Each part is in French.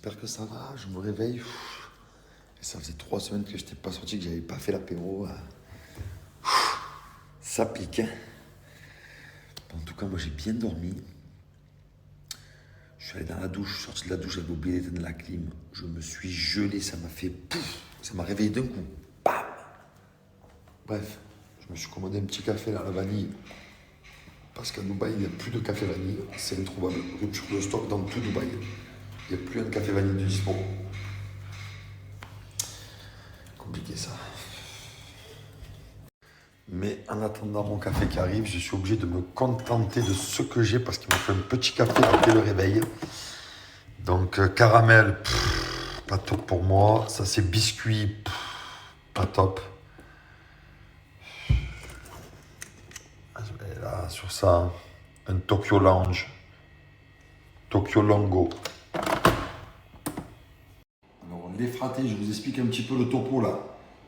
J'espère que ça va, je me réveille. Et ça faisait 3 semaines que je n'étais pas sorti, que j'avais pas fait l'apéro. Ça pique, hein. En tout cas, moi j'ai bien dormi. Je suis allé dans la douche, je suis sorti de la douche, j'avais oublié d'éteindre la clim. Je me suis gelé, ça m'a fait pouf. Ça m'a réveillé d'un coup. Bam. Bref, je me suis commandé un petit café là, à la vanille. Parce qu'à Dubaï, il n'y a plus de café vanille. C'est introuvable. Rupture de stock dans tout Dubaï. Il n'y a plus un café vanille de dispo. Compliqué ça. Mais en attendant mon café qui arrive, je suis obligé de me contenter de ce que j'ai parce qu'il m'a fait un petit café après le réveil. Donc caramel, pas top pour moi. Ça c'est biscuit, pas top. Et là, sur ça, un Tokyo Lounge, Tokyo Longo. Alors les fratés, je vous explique un petit peu le topo là.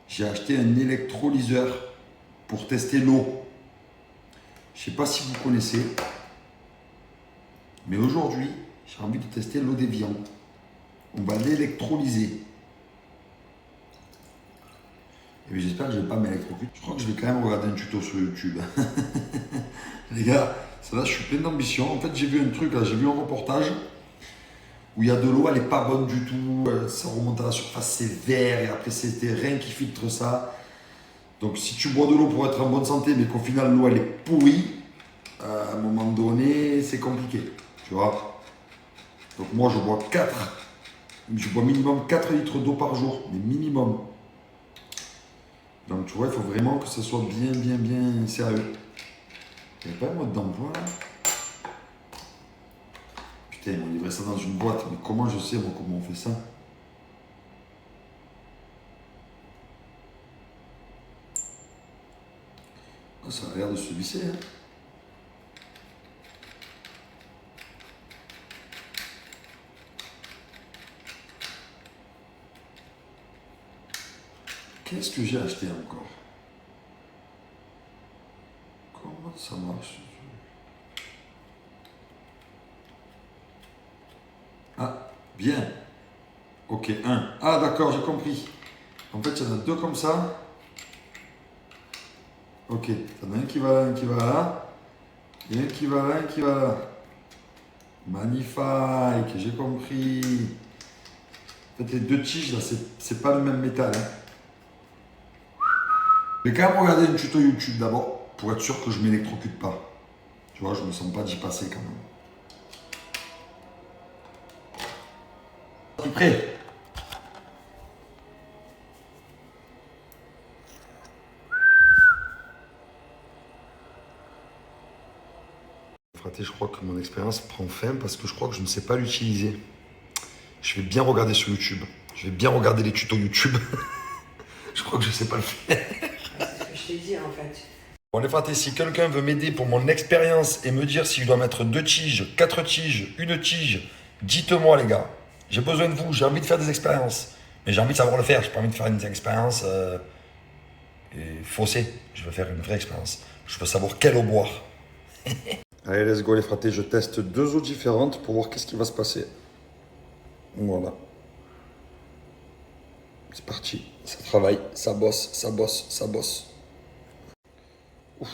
J'ai acheté un électrolyseur pour tester l'eau. Je ne sais pas si vous connaissez, mais aujourd'hui, j'ai envie de tester l'eau d'Evian. On va l'électrolyser. Et j'espère que je ne vais pas m'électrocuter. Je crois que je vais quand même regarder un tuto sur YouTube. Les gars, ça là, je suis plein d'ambition. En fait, j'ai vu un truc, là, j'ai vu un reportage où il y a de l'eau, elle n'est pas bonne du tout. Ça remonte à la surface, c'est vert et après, c'était rien qui filtre ça. Donc, si tu bois de l'eau pour être en bonne santé, mais qu'au final, l'eau, elle est pourrie, à un moment donné, c'est compliqué. Tu vois? Donc, moi, je bois minimum 4 litres d'eau par jour, mais minimum. Donc, tu vois, il faut vraiment que ça soit bien sérieux. Il n'y a pas un mode d'emploi, là? Putain, ils m'ont livré ça dans une boîte, mais comment je sais, moi, comment on fait ça? Ah, ça a l'air de se visser, hein. Qu'est-ce que j'ai acheté encore? Comment ça marche? Ah, bien. Ok, un. Ah, d'accord, j'ai compris. En fait, il y en a deux comme ça. Ok, il y en a un qui va là, un qui va là. Et un qui va là, un qui va là. Magnifique, j'ai compris. En fait, les deux tiges, là, c'est pas le même métal. Hein. Je vais quand même regarder une tuto YouTube d'abord, pour être sûr que je ne m'électrocute pas. Tu vois, je ne me sens pas d'y passer quand même. Tu es prêt? Fraté, je crois que mon expérience prend fin parce que je crois que je ne sais pas l'utiliser. Je vais bien regarder sur YouTube. Je vais bien regarder les tutos YouTube. Je crois que je ne sais pas le faire. C'est ce que je t'ai dit en fait. Bon les fratés, si quelqu'un veut m'aider pour mon expérience et me dire si je dois mettre 2 tiges, 4 tiges, une tige, dites-moi les gars. J'ai besoin de vous, j'ai envie de faire des expériences. Mais j'ai envie de savoir le faire, j'ai pas envie de faire une expérience faussée. Je veux faire une vraie expérience. Je veux savoir quelle eau boire. Allez, let's go les fratés, je teste 2 eaux différentes pour voir qu'est-ce qui va se passer. Voilà. C'est parti, ça travaille, ça bosse, ça bosse, ça bosse. Ouf.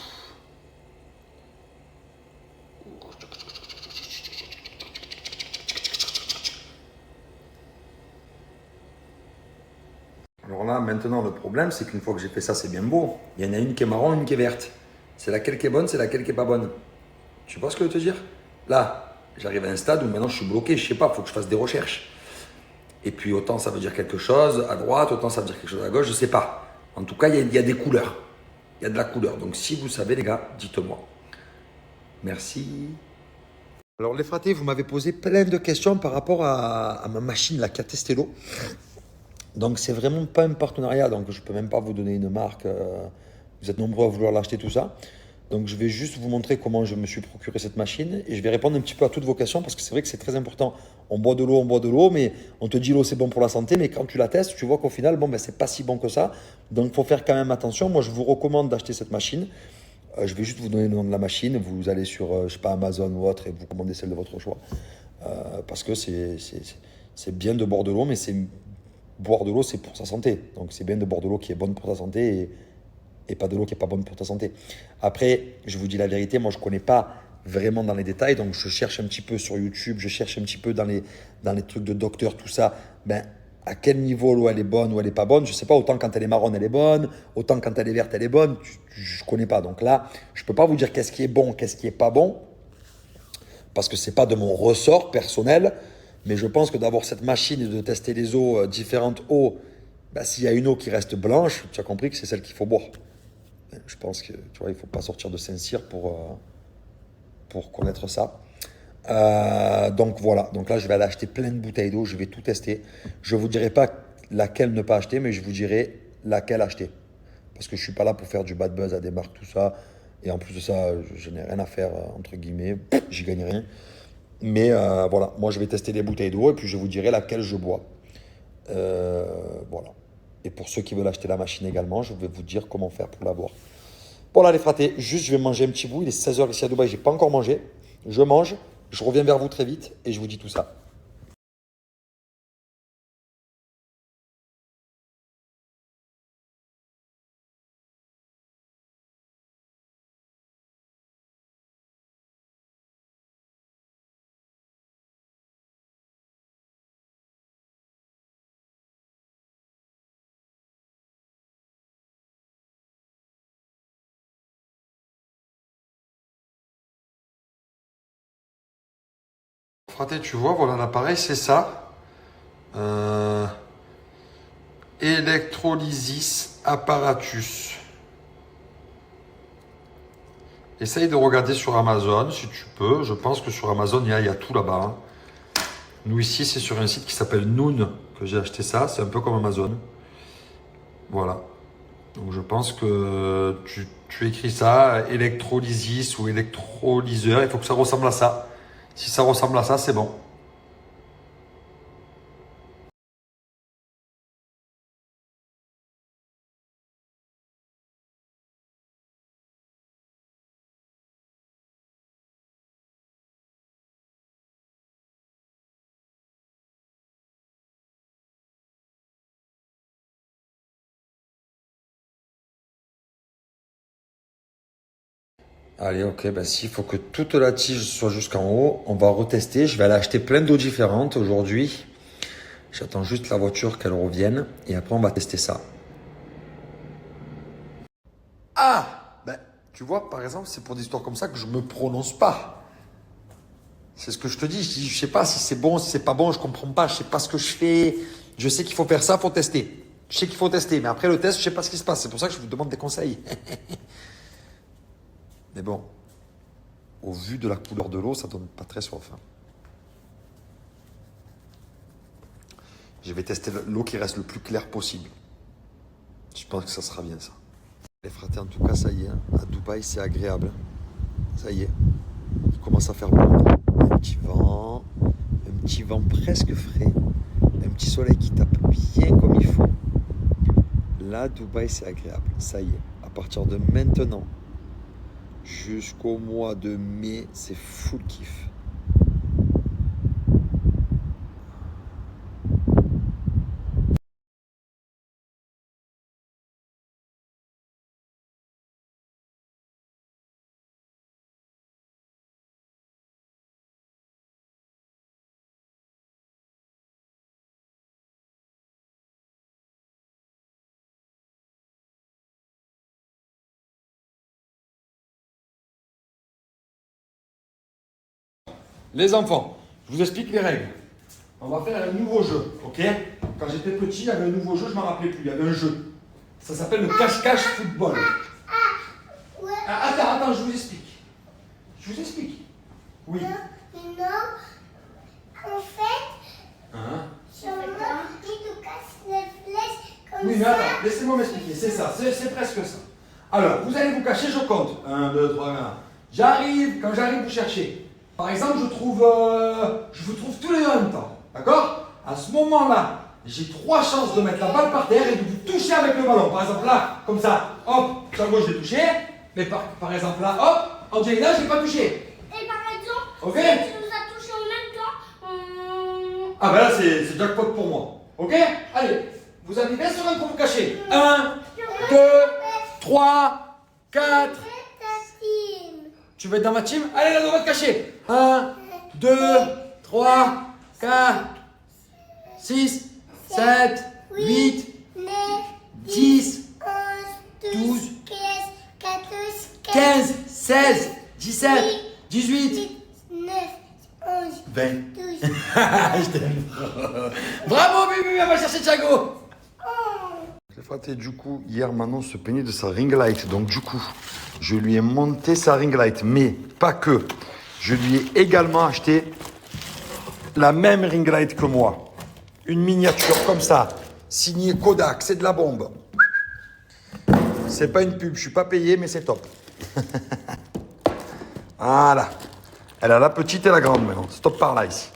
Alors là, maintenant, le problème, c'est qu'une fois que j'ai fait ça, c'est bien beau. Il y en a une qui est marron, une qui est verte. C'est laquelle qui est bonne, c'est laquelle qui est pas bonne. Tu vois ce que je veux te dire? Là, j'arrive à un stade où maintenant je suis bloqué, je sais pas, il faut que je fasse des recherches. Et puis autant ça veut dire quelque chose à droite, autant ça veut dire quelque chose à gauche, je sais pas. En tout cas, il y a des couleurs. Il y a de la couleur. Donc si vous savez, les gars, dites-moi. Merci. Alors les fratés, vous m'avez posé plein de questions par rapport à ma machine, la Catestello. Donc c'est vraiment pas un partenariat, donc je peux même pas vous donner une marque. Vous êtes nombreux à vouloir l'acheter, tout ça. Donc je vais juste vous montrer comment je me suis procuré cette machine et je vais répondre un petit peu à toutes vos questions parce que c'est vrai que c'est très important. On boit de l'eau, mais on te dit l'eau c'est bon pour la santé, mais quand tu la testes, tu vois qu'au final, bon, ben, c'est pas si bon que ça. Donc il faut faire quand même attention. Moi je vous recommande d'acheter cette machine. Je vais juste vous donner le nom de la machine. Vous allez sur, je sais pas, Amazon ou autre et vous commandez celle de votre choix. Parce que c'est C'est bien de boire de l'eau, mais boire de l'eau, c'est pour sa santé. Donc c'est bien de boire de l'eau qui est bonne pour ta santé et pas de l'eau qui n'est pas bonne pour ta santé. Après, je vous dis la vérité, moi je ne connais pas vraiment dans les détails, donc je cherche un petit peu sur YouTube, je cherche un petit peu dans les trucs de docteur, tout ça. Ben, à quel niveau l'eau elle est bonne ou elle n'est pas bonne, je ne sais pas. Autant quand elle est marron elle est bonne, autant quand elle est verte elle est bonne, je ne connais pas. Donc là, je ne peux pas vous dire qu'est-ce qui est bon, qu'est-ce qui n'est pas bon, parce que ce n'est pas de mon ressort personnel. Mais je pense que d'avoir cette machine et de tester les eaux, différentes eaux, ben, s'il y a une eau qui reste blanche, tu as compris que c'est celle qu'il faut boire. Je pense que tu vois, il ne faut pas sortir de Saint-Cyr pour connaître ça. Donc voilà, donc là je vais aller acheter plein de bouteilles d'eau, je vais tout tester. Je ne vous dirai pas laquelle ne pas acheter, mais je vous dirai laquelle acheter. Parce que je ne suis pas là pour faire du bad buzz à des marques, tout ça. Et en plus de ça, je n'ai rien à faire, entre guillemets, j'y gagne rien. Mais voilà, moi je vais tester les bouteilles d'eau et puis je vous dirai laquelle je bois. Voilà. Et pour ceux qui veulent acheter la machine également, je vais vous dire comment faire pour l'avoir. Bon là les fratés, juste je vais manger un petit bout, il est 16h ici à Dubaï, je n'ai pas encore mangé. Je mange, je reviens vers vous très vite et je vous dis tout ça. Fraté, tu vois, voilà l'appareil, c'est ça. Electrolysis apparatus. Essaye de regarder sur Amazon si tu peux. Je pense que sur Amazon, il y a tout là-bas. Hein. Nous ici, c'est sur un site qui s'appelle Noon que j'ai acheté ça. C'est un peu comme Amazon. Voilà. Donc je pense que tu écris ça, électrolysis ou électrolyseur. Il faut que ça ressemble à ça. Si ça ressemble à ça, c'est bon. Allez, ok, ben s'il faut que toute la tige soit jusqu'en haut, on va retester. Je vais aller acheter plein d'eau différentes aujourd'hui. J'attends juste la voiture qu'elle revienne et après on va tester ça. Ah, ben tu vois, par exemple, c'est pour des histoires comme ça que je me prononce pas. C'est ce que je te dis. Je dis, je sais pas si c'est bon, si c'est pas bon, je comprends pas, je sais pas ce que je fais. Je sais qu'il faut faire ça, faut tester. Je sais qu'il faut tester, mais après le test, je sais pas ce qui se passe. C'est pour ça que je vous demande des conseils. Mais bon, au vu de la couleur de l'eau, ça donne pas très soif. Hein. Je vais tester l'eau qui reste le plus claire possible. Je pense que ça sera bien ça. Les fratés, en tout cas, ça y est. Hein. À Dubaï, c'est agréable. Ça y est. Il commence à faire bon. Un petit vent presque frais. Un petit soleil qui tape bien comme il faut. Là, Dubaï, c'est agréable. Ça y est. À partir de maintenant, jusqu'au mois de mai, c'est full kiff. Les enfants, je vous explique les règles. On va faire un nouveau jeu, ok? Quand j'étais petit, il y avait un nouveau jeu, je ne m'en rappelais plus. Il y avait un jeu. Ça s'appelle le cache-cache football. Ouais. Ah, attends, je vous explique. Je vous explique. Oui. Non, en fait, Hein? sûrement, il te casse les flèches comme Oui, mais ça. attends, laissez-moi m'expliquer. C'est ça, c'est presque ça. Alors, vous allez vous cacher, je compte. 1, 2, 3, 1. J'arrive, quand j'arrive, vous cherchez. Par exemple, je vous trouve tous les deux en même temps. D'accord? À ce moment-là, j'ai 3 chances de mettre la balle par terre et de vous toucher avec le ballon. Par exemple, là, comme ça, hop, sur la gauche, j'ai touché. Mais par exemple, là, hop, Angelina, je n'ai pas touché. Et par exemple, Ok? si tu nous as touché en même temps, Ah ben là, c'est jackpot pour moi. Ok? Allez, vous avez 20 secondes pour vous cacher. 1, 2, 3, 4. Tu veux être dans ma team? Allez, là, on va te cacher. 1, 2, 3, 4, 6, 7, 8, 10, 12, 15, 16, 17, 18, 20. Je t'aime. Bravo, Bibi, on va chercher Thiago. Les fratés, du coup, hier, Manon se plaignait de sa ring light. Donc, du coup, je lui ai monté sa ring light. Mais pas que. Je lui ai également acheté la même ring light que moi. Une miniature comme ça. Signée Kodak. C'est de la bombe. C'est pas une pub. Je suis pas payé, mais c'est top. Voilà. Elle a la petite et la grande maintenant. Stop par là, ici.